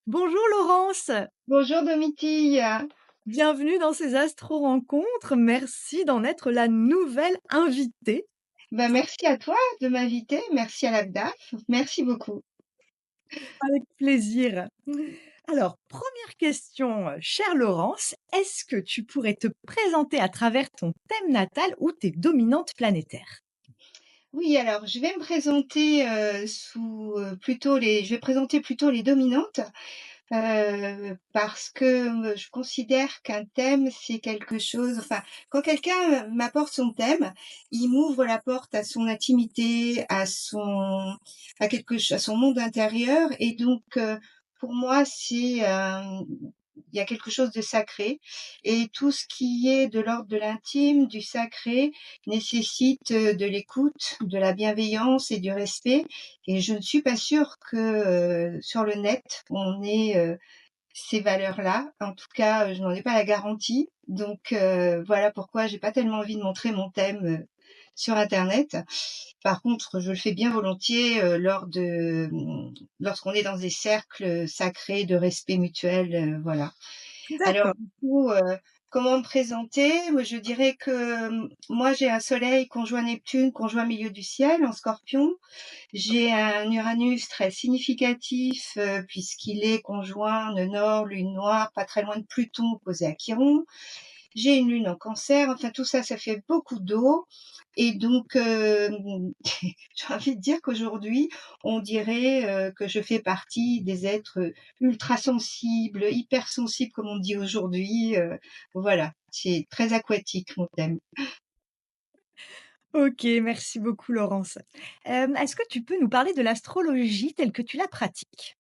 Bonjour Laurence, Bonjour Domitille. bienvenue dans ces astro-rencontres. Merci d'en être la nouvelle invitée. Merci à toi de m'inviter, merci à l'ABDAF, merci beaucoup. Avec plaisir. Alors, première question, chère Laurence, est-ce que tu pourrais te présenter à travers ton thème natal ou tes dominantes planétaires? Oui, alors je vais me présenter, je vais présenter plutôt les dominantes, parce que, je considère qu'un thème, c'est quelque chose quand quelqu'un, m'apporte son thème, il m'ouvre la porte à son intimité, à son monde intérieur et donc, pour moi, il y a quelque chose de sacré et tout ce qui est de l'ordre de l'intime, du sacré, nécessite, de l'écoute, de la bienveillance et du respect et je ne suis pas sûre que, sur le net, on ait, ces valeurs-là. En tout cas, je n'en ai pas la garantie. Donc, voilà pourquoi j'ai pas tellement envie de montrer mon thème, sur internet. Par contre, je le fais bien volontiers, lorsqu'on est dans des cercles, sacrés de respect mutuel, voilà. Alors D'accord. du coup, comment me présenter? Moi, je dirais que, moi, j'ai un soleil conjoint Neptune, conjoint milieu du ciel en Scorpion. J'ai un Uranus très significatif, puisqu'il est conjoint nœud nord, lune noire, pas très loin de Pluton opposé à Chiron. J'ai une lune en Cancer, enfin tout ça, ça fait beaucoup d'eau et donc j'ai envie de dire qu'aujourd'hui, on dirait, que je fais partie des êtres, ultra sensibles, hypersensibles comme on dit aujourd'hui, voilà. C'est très aquatique mon thème. Ok, merci beaucoup Laurence. Est-ce que tu peux nous parler de l'astrologie telle que tu la pratiques?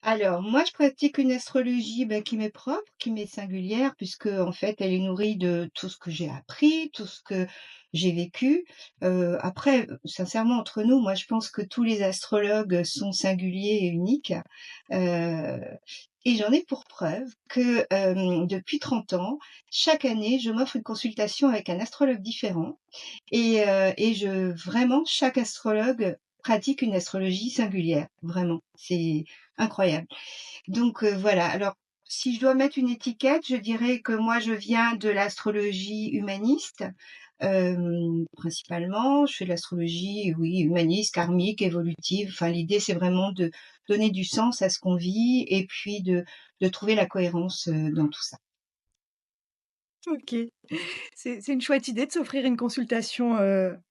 Alors, moi, je pratique une astrologie, qui m'est propre, qui m'est singulière, puisque en fait, elle est nourrie de tout ce que j'ai appris, tout ce que j'ai vécu. Après, sincèrement, entre nous, moi, je pense que tous les astrologues sont singuliers et uniques. Heu et j'en ai pour preuve que, depuis 30 ans, chaque année, je m'offre une consultation avec un astrologue différent et je vraiment, chaque astrologue pratique une astrologie singulière, vraiment. C'est incroyable. Donc voilà, alors si je dois mettre une étiquette, je dirais que moi je viens de l'astrologie humaniste, principalement. Je fais de l'astrologie, oui, humaniste, karmique, évolutive. Enfin l'idée c'est vraiment de donner du sens à ce qu'on vit et puis de trouver la cohérence, dans tout ça. OK. C'est une chouette idée de s'offrir une consultation,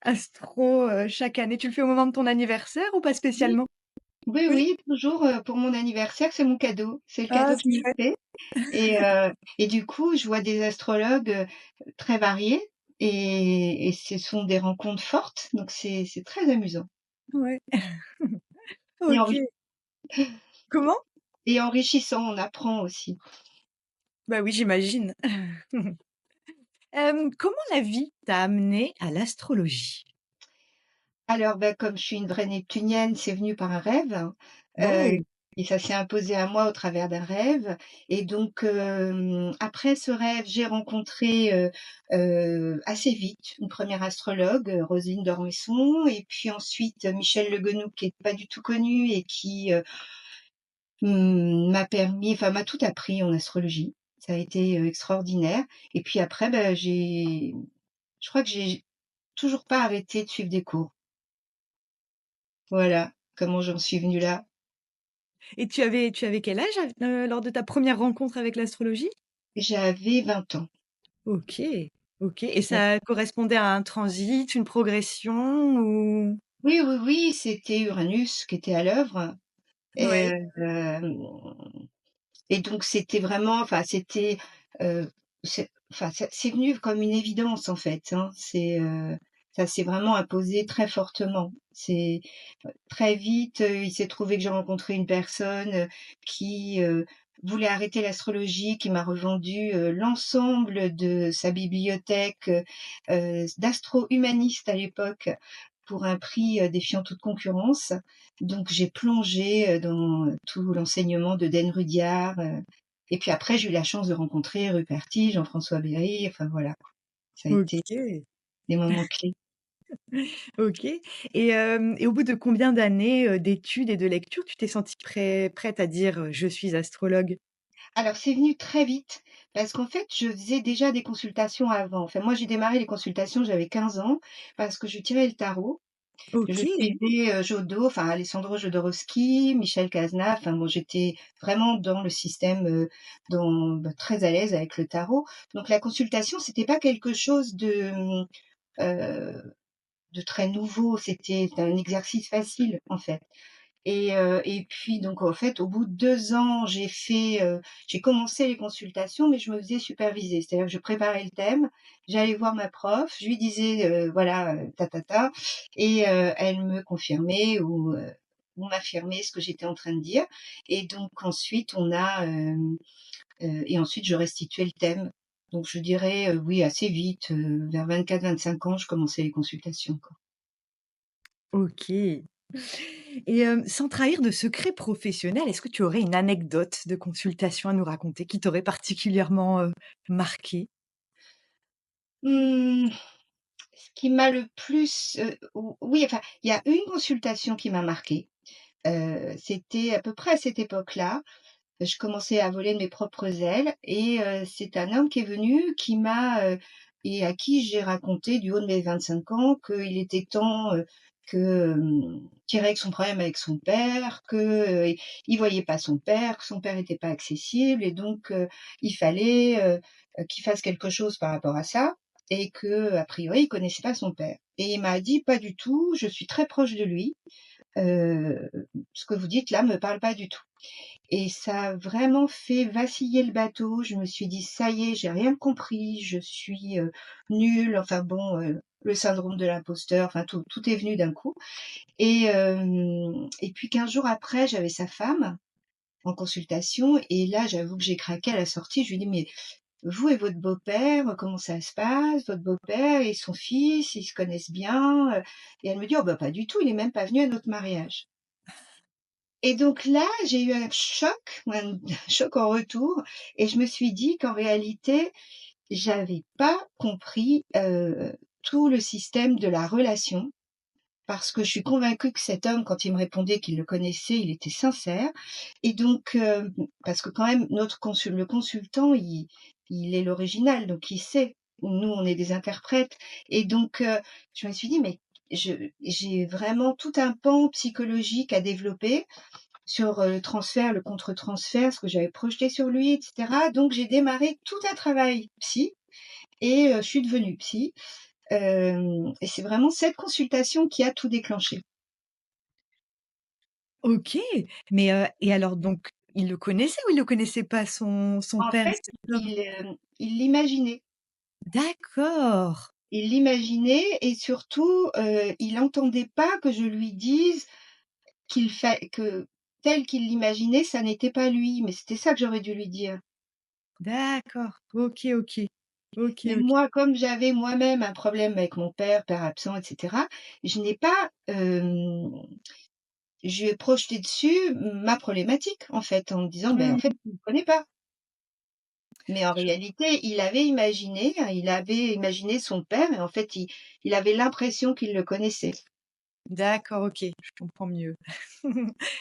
astro, chaque année. Tu le fais au moment de ton anniversaire ou pas Oui, spécialement? oui, Oui. oui, toujours, pour mon anniversaire, c'est mon cadeau. C'est le Ah, cadeau c'est que je me chouette. fais. Et du coup, je vois des astrologues, très variés et ce sont des rencontres fortes, donc c'est très amusant Ouais. et enri OK. Comment? et enrichissant, on apprend aussi. Bah, oui, j'imagine. Comment la vie t'a amenée à l'astrologie? Alors, comme je suis une vraie neptunienne, c'est venu par un rêve, heu Oh! et ça s'est imposé à moi au travers d'un rêve et donc après ce rêve, j'ai rencontré, assez vite une première astrologue, Roselyne d'Ormesson et puis ensuite Michel Le Guenouc qui est pas du tout connu et qui, m'a tout appris en astrologie. Ça a été, extraordinaire et puis après, je crois que j'ai toujours pas arrêté de suivre des cours. Voilà, comment j'en suis venue là. Et tu avais quel âge lors de ta première rencontre avec l'astrologie? J'avais 20 ans. OK, OK, et Ouais. ça correspondait à un transit, une progression ou? Oui, oui, oui, c'était Uranus qui était à l'œuvre et Oui. et donc c'était vraiment heu, c'est venu comme une évidence en fait, hein. Ça s'est vraiment imposé très fortement. Très vite, il s'est trouvé que j'ai rencontré une personne, qui, voulait arrêter l'astrologie, qui m'a revendu, l'ensemble de sa bibliothèque, d'astro-humaniste à l'époque, pour un prix, défiant toute concurrence. Donc j'ai plongé, dans tout l'enseignement de Dan Rudyard, et puis après j'ai eu la chance de rencontrer Ruperti, Jean-François Berry, enfin voilà, ça a été OK. des moments clés. OK et au bout de combien d'années, d'études et de lecture, tu t'es sentie prête à dire, «Je suis astrologue»? Alors c'est venu très vite parce qu'en fait, je faisais déjà des consultations avant. Enfin moi, j'ai démarré les consultations, j'avais 15 ans parce que je tirais le tarot. Je OK, suivais, Jodot, enfin Alessandro Jodorowsky, Michel Cazenave, enfin bon, j'étais vraiment dans le système, très à l'aise avec le tarot. Donc la consultation, c'était pas quelque chose de très nouveau, c'était un exercice facile, en fait. Et puis donc en fait, au bout de 2 ans, j'ai commencé les consultations, mais je me faisais superviser. C'est-à-dire que je préparais le thème, j'allais voir ma prof, je lui disais, voilà, ta ta ta elle me confirmait ou m'affirmait ce que j'étais en train de dire et donc ensuite ensuite je restituais le thème. Donc je dirais, oui assez vite, vers 24-25 ans, je commençais les consultations, quoi. OK et sans trahir de secret professionnel, est-ce que tu aurais une anecdote de consultation à nous raconter qui t'aurait particulièrement, marquée? Mmh. Ce qui m'a le plus, ou oui, enfin, il y a une consultation qui m'a marquée, c'était à peu près à cette époque-là. Je commençais à voler de mes propres ailes et c'est un homme qui est venu et à qui j'ai raconté du haut de mes 25 ans qu'il était temps, qu'il règle son problème avec son père, il voyait pas son père, que son père était pas accessible et donc il fallait, qu'il fasse quelque chose par rapport à ça et qu'a priori, il connaissait pas son père et il m'a dit: «Pas du tout, je suis très proche de lui, heu, ce que vous dites là me parle pas du tout». Et ça a vraiment fait vaciller le bateau. Je me suis dit: «Ça y est, j'ai rien compris, je suis, nulle», enfin bon, le syndrome de l'imposteur, enfin tout est venu d'un coup et puis 15 jours après, j'avais sa femme en consultation et là, j'avoue que j'ai craqué à la sortie. Je lui dis: «Mais vous et votre beau-père, comment ça se passe? Votre beau-père et son fils, ils se connaissent bien?» Et elle me dit: «Oh bah, pas du tout, il est même pas venu à notre mariage». Et donc là, j'ai eu un choc, un choc en retour et je me suis dit qu'en réalité, j'avais pas compris, tout le système de la relation parce que je suis convaincue que cet homme, quand il me répondait qu'il le connaissait, il était sincère et donc parce que quand même le consultant, il est l'original, donc il sait. Nous, on est des interprètes et donc je me suis dit: «Mais j'ai vraiment tout un pan psychologique à développer sur, le transfert, le contre-transfert, ce que j'avais projeté sur lui et cetera. Donc j'ai démarré tout un travail psy et je suis devenue psy, et c'est vraiment cette consultation qui a tout déclenché. OK, mais et alors donc il le connaissait ou il le connaissait pas son En père, fait, cet homme? il l'imaginait. D'accord, Il l'imaginait et surtout, il entendait pas que je lui dise que tel qu'il l'imaginait, ça n'était pas lui, mais c'était ça que j'aurais dû lui dire. d'accord, OK, OK. OK, Mais OK. moi, comme j'avais moi-même un problème avec mon père, père absent et cetera, je n'ai pas, je lui ai projeté dessus ma problématique, en fait, en me disant: «Ben, en Mmh, fait, tu me connais pas». Mais en réalité, il avait imaginé son père et en fait, il avait l'impression qu'il le connaissait. d'accord, OK, je comprends mieux.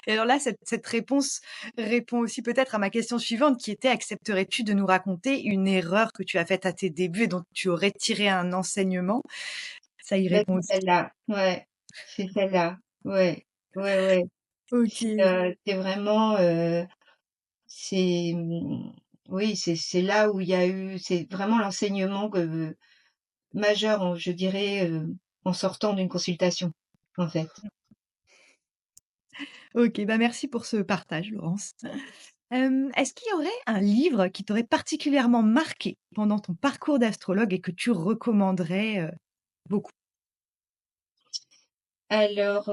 Et alors là, cette réponse répond aussi peut-être à ma question suivante qui était: accepterais-tu de nous raconter une erreur que tu as faite à tes débuts et dont tu aurais tiré un enseignement? Ça y Ben répond c'est aussi. celle-là, ouais, c'est celle-là, ouais, ouais, ouais. OK, C'est vraiment, oui, c'est là où il y a eu c'est vraiment l'enseignement majeur, je dirais, en sortant d'une consultation, en fait. OK, bah, merci pour ce partage, Laurence. Est-ce qu'il y aurait un livre qui t'aurait particulièrement marqué pendant ton parcours d'astrologue et que tu recommanderais, beaucoup? Alors,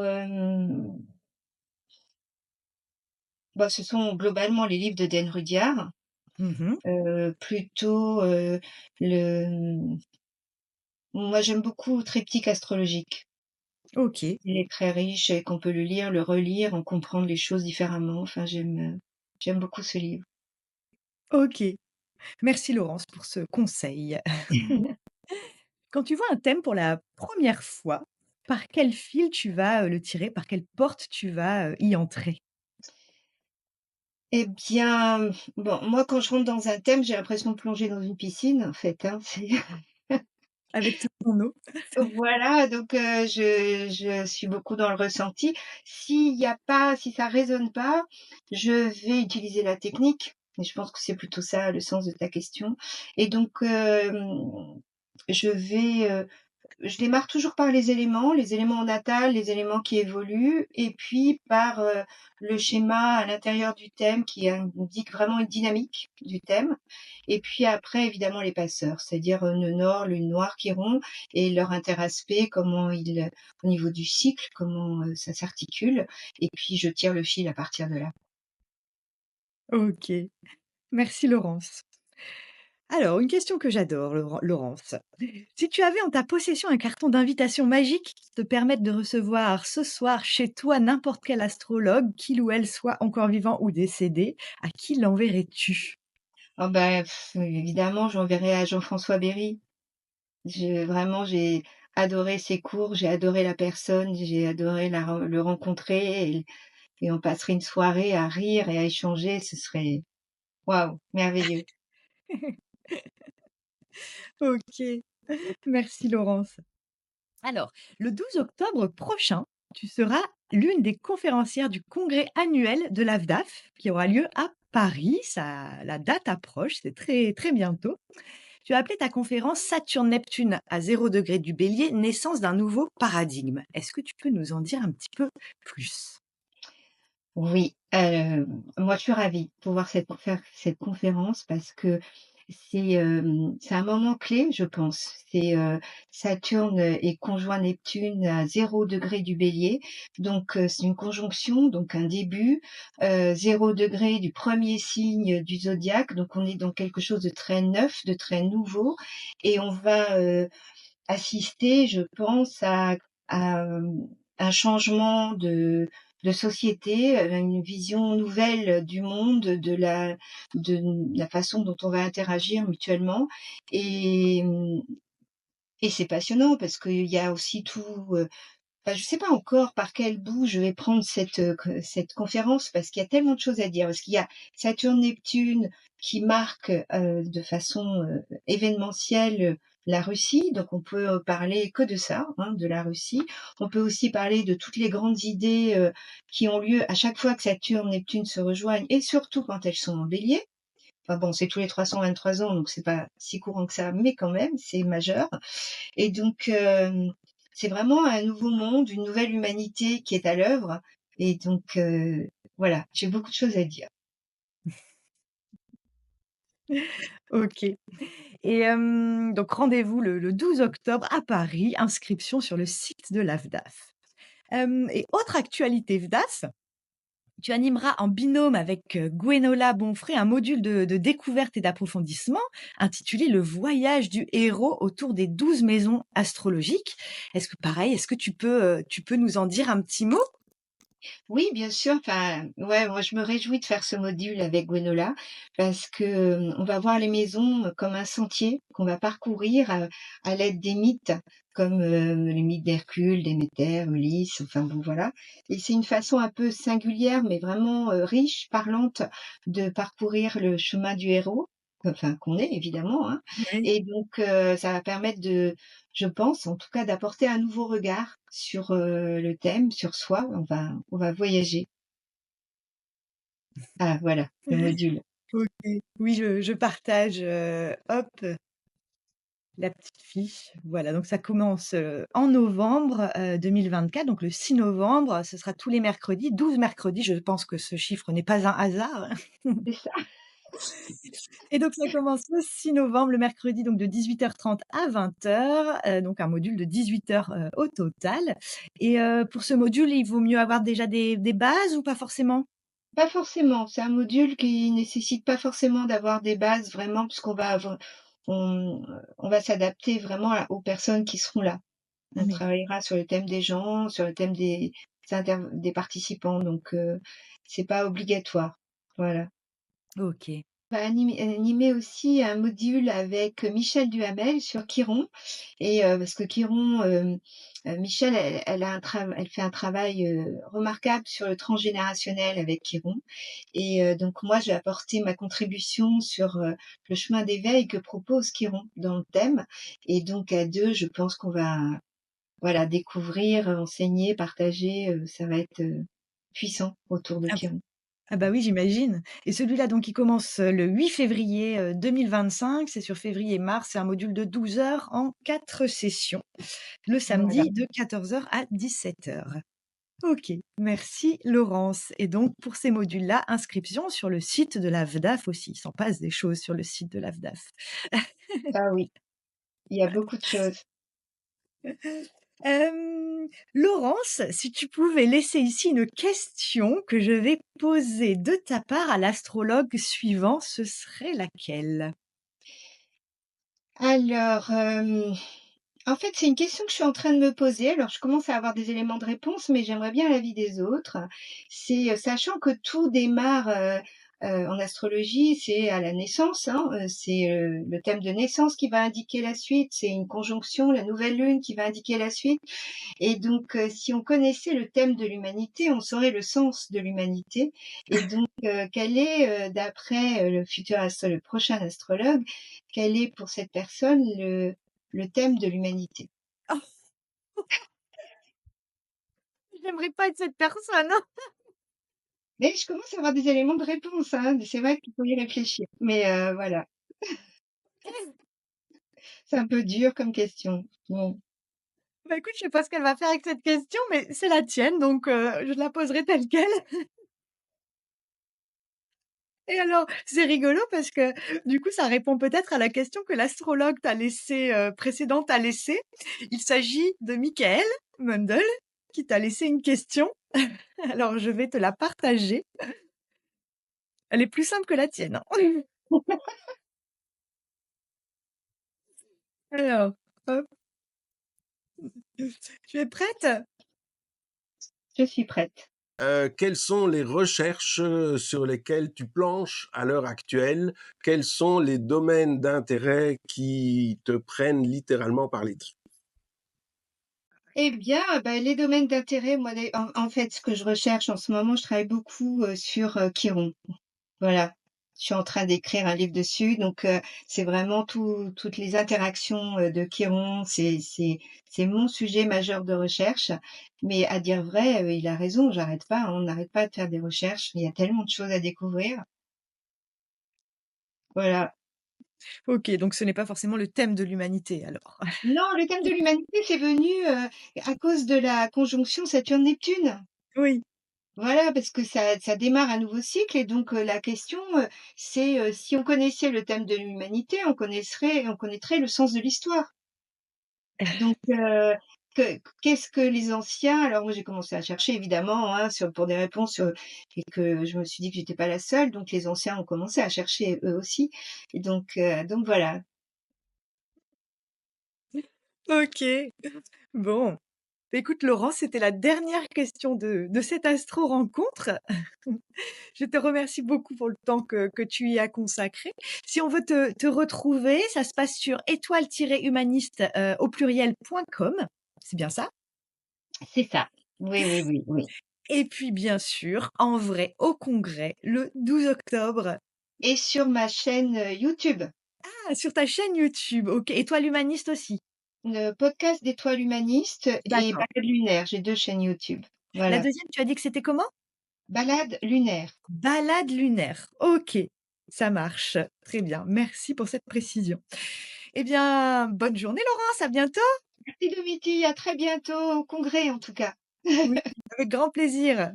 bah, ce sont globalement les livres de Dan Rudyard, Mmh. plutôt, le moi j'aime beaucoup Triptyque astrologique. OK, Il est très riche et qu'on peut le lire, le relire, en comprendre les choses différemment. Enfin j'aime beaucoup ce livre. OK. Merci Laurence pour ce conseil. Quand tu vois un thème pour la première fois, par quel fil tu vas, le tirer? Par quelle porte tu vas, y entrer? Eh bien, bon, moi, quand je rentre dans un thème, j'ai l'impression de plonger dans une piscine, en fait, hein. C'est Avec toute ton eau? voilà, donc je suis beaucoup dans le ressenti. Si ça résonne pas, je vais utiliser la technique et je pense que c'est plutôt ça le sens de ta question et donc je vais, je démarre toujours par les éléments natals, les éléments qui évoluent et puis par, le schéma à l'intérieur du thème qui indique vraiment une dynamique du thème et puis après évidemment les passeurs, c'est-à-dire, nœud nord, lune noire, chiron et leur interaspect, comment ils, au niveau du cycle, comment, ça s'articule et puis je tire le fil à partir de là. OK. Merci Laurence. Alors, une question que j'adore, Laurence. Si tu avais en ta possession un carton d'invitation magique qui te permette de recevoir ce soir chez toi n'importe quel astrologue, qu'il ou elle soit encore vivant ou décédé, à qui l'enverrais-tu? Ah bah, évidemment j'enverrai à Jean-François Berry. J'ai adoré ses cours, j'ai adoré la personne, j'ai adoré le rencontrer et on passerait une soirée à rire et à échanger, ce serait waouh, merveilleux. OK. Merci Laurence. Alors, le 12 octobre prochain, tu seras l'une des conférencières du congrès annuel de l'AFDAF qui aura lieu à Paris. La date approche, c'est très, très bientôt. Tu as appelé ta conférence Saturne-Neptune à 0 degré du bélier, naissance d'un nouveau paradigme. Est-ce que tu peux nous en dire un petit peu plus? Oui, moi je suis ravie de pouvoir faire cette conférence parce que c'est un moment clé, je pense. Saturne est conjoint Neptune à 0 degré du Bélier, donc c'est une conjonction, donc un début, 0 degré du premier signe du zodiaque, donc on est dans quelque chose de très neuf, de très nouveau et on va, assister, je pense, un changement de société, une vision nouvelle du monde, de la façon dont on va interagir mutuellement et et c'est passionnant parce qu'il y a aussi tout, enfin, je sais pas encore par quel bout je vais prendre cette conférence parce qu'il y a tellement de choses à dire. Parce qu'il y a Saturne-Neptune qui marque, de façon, événementielle, la Russie, donc on peut, parler que de ça, hein, de la Russie. On peut aussi parler de toutes les grandes idées, qui ont lieu à chaque fois que Saturne-Neptune se rejoignent et surtout quand elles sont en Bélier. Enfin bon, c'est tous les 323 ans, donc c'est pas si courant que ça, mais quand même, c'est majeur. Et donc, c'est vraiment un nouveau monde, une nouvelle humanité qui est à l'œuvre et donc, voilà, j'ai beaucoup de choses à dire. OK. Et donc rendez-vous le 12 octobre à Paris, inscription sur le site de l'AFDAF. Et autre actualité FDAF, tu animeras en binôme avec, Gwenola Bonfré un module de découverte et d'approfondissement intitulé «Le voyage du héros autour des 12 maisons astrologiques». Est-ce que tu peux nous en dire un petit mot? Oui, bien sûr, enfin, ouais, moi je me réjouis de faire ce module avec Gwenola parce que, on va voir les maisons, comme un sentier qu'on va parcourir à l'aide des mythes comme, les mythes d'Hercule, Déméter, Ulysse, enfin bon voilà et c'est une façon un peu singulière mais vraiment, riche, parlante de parcourir le chemin du héros, enfin qu'on est évidemment, hein Oui. et donc ça va permettre je pense, en tout cas, d'apporter un nouveau regard sur, le thème, sur soi. On va voyager. Ah voilà, le module. OK. Oui, je partage, hop, la petite fiche. Voilà, donc ça commence, en novembre, 2024, donc le 6 novembre. Ce sera tous les mercredis, 12 mercredis. Je pense que ce chiffre n'est pas un hasard. C'est ça. Et donc ça commence le 6 novembre, le mercredi, donc de 18h30 à 20h, donc un module de 18 heures, au total. Et pour ce module, il vaut mieux avoir déjà des bases ou pas forcément? Pas forcément, c'est un module qui nécessite pas forcément d'avoir des bases vraiment puisqu'on va avoir on va s'adapter vraiment aux personnes qui seront là. Ah On oui, travaillera sur le thème des gens, sur le thème des participants donc c'est pas obligatoire. Voilà. OK. animer aussi un module avec Michel Duhamel sur Chiron et parce que Chiron, Michel, elle fait un travail, remarquable sur le transgénérationnel avec Chiron et donc moi, j'ai apporté ma contribution sur, le chemin d'éveil que propose Chiron dans le thème et donc à 2, je pense qu'on va, voilà, découvrir, enseigner, partager, ça va être, puissant autour de Ah Chiron. ah bah oui, j'imagine et celui-là donc il commence, le 8 février, 2025, c'est sur février-mars, c'est un module de 12 heures en 4 sessions, le Voilà. samedi de 14 heures à 17 heures. OK, merci Laurence et donc pour ces modules-là, inscription sur le site de la VDAF aussi. Il s'en passe des choses sur le site de la VDAF. Ah oui, il y a beaucoup de choses. Laurence, si tu pouvais laisser ici une question que je vais poser de ta part à l'astrologue suivant, ce serait laquelle? Alors, en fait, c'est une question que je suis en train de me poser. Alors, je commence à avoir des éléments de réponse, mais j'aimerais bien l'avis des autres. C'est, sachant que tout démarre, en astrologie, c'est à la naissance, hein, c'est, le thème de naissance qui va indiquer la suite, c'est une conjonction, la nouvelle lune qui va indiquer la suite et donc si on connaissait le thème de l'humanité, on saurait le sens de l'humanité et donc quel est, d'après, le prochain astrologue, quel est pour cette personne le thème de l'humanité? Oh, j'aimerais pas être cette personne, hein. Mais je commence à avoir des éléments de réponse, hein, mais c'est vrai qu'il faut y réfléchir. Mais voilà, c'est un peu dur comme question. Bon. Bah, écoute, je sais pas ce qu'elle va faire avec cette question, mais c'est la tienne, donc je la poserai telle quelle. Et alors, c'est rigolo parce que, du coup, ça répond peut-être à la question que l'astrologue t'a laissée, précédente t'a laissée. Il s'agit de Michael Mundel qui t'a laissé une question. Alors, je vais te la partager. Elle est plus simple que la tienne, hein. Alors, hop, tu es prête? Je suis prête. Quelles sont les recherches sur lesquelles tu planches à l'heure actuelle? Quels sont les domaines d'intérêt qui te prennent littéralement par les tripes? Eh bien, bah, les domaines d'intérêt, moi, en fait, ce que je recherche en ce moment, je travaille beaucoup, sur, Chiron. Voilà. Je suis en train d'écrire un livre dessus, donc c'est vraiment toutes les interactions, de Chiron, c'est mon sujet majeur de recherche. Mais à dire vrai, il a raison, j'arrête pas, on n'arrête pas de faire des recherches, il y a tellement de choses à découvrir. Voilà. OK, donc ce n'est pas forcément le thème de l'humanité alors. Non, le thème de l'humanité, c'est venu, à cause de la conjonction Saturne-Neptune. Oui. Voilà, parce que ça démarre un nouveau cycle et donc la question, c'est, si on connaissait le thème de l'humanité, on connaîtrait le sens de l'histoire. Donc qu'est-ce que les anciens alors moi j'ai commencé à chercher évidemment, hein, pour des réponses, et que je me suis dit que j'étais pas la seule, donc les anciens ont commencé à chercher eux aussi et donc voilà. OK. Bon. Écoute Laurent, c'était la dernière question de cette astro rencontre. Je te remercie beaucoup pour le temps que tu y as consacré. Si on veut te retrouver, ça se passe sur étoile-humaniste, au pluriel.com. C'est bien ça? C'est ça. Oui, oui, oui, oui Et puis bien sûr, en vrai au congrès le 12 octobre. et sur ma chaîne, YouTube, Ah, sur ta chaîne YouTube, OK. Étoile humaniste aussi? le podcast d'Étoile Humaniste et D'accord. Balade Lunaire. J'ai 2 chaînes YouTube. La Voilà. deuxième, tu as dit que c'était comment? Balade Lunaire. Balade lunaire. OK, ça marche. Très bien. Merci pour cette précision. Eh bien, bonne journée Laurence, à bientôt. Merci Domiti, à très bientôt au congrès en tout cas. Oui, avec grand plaisir.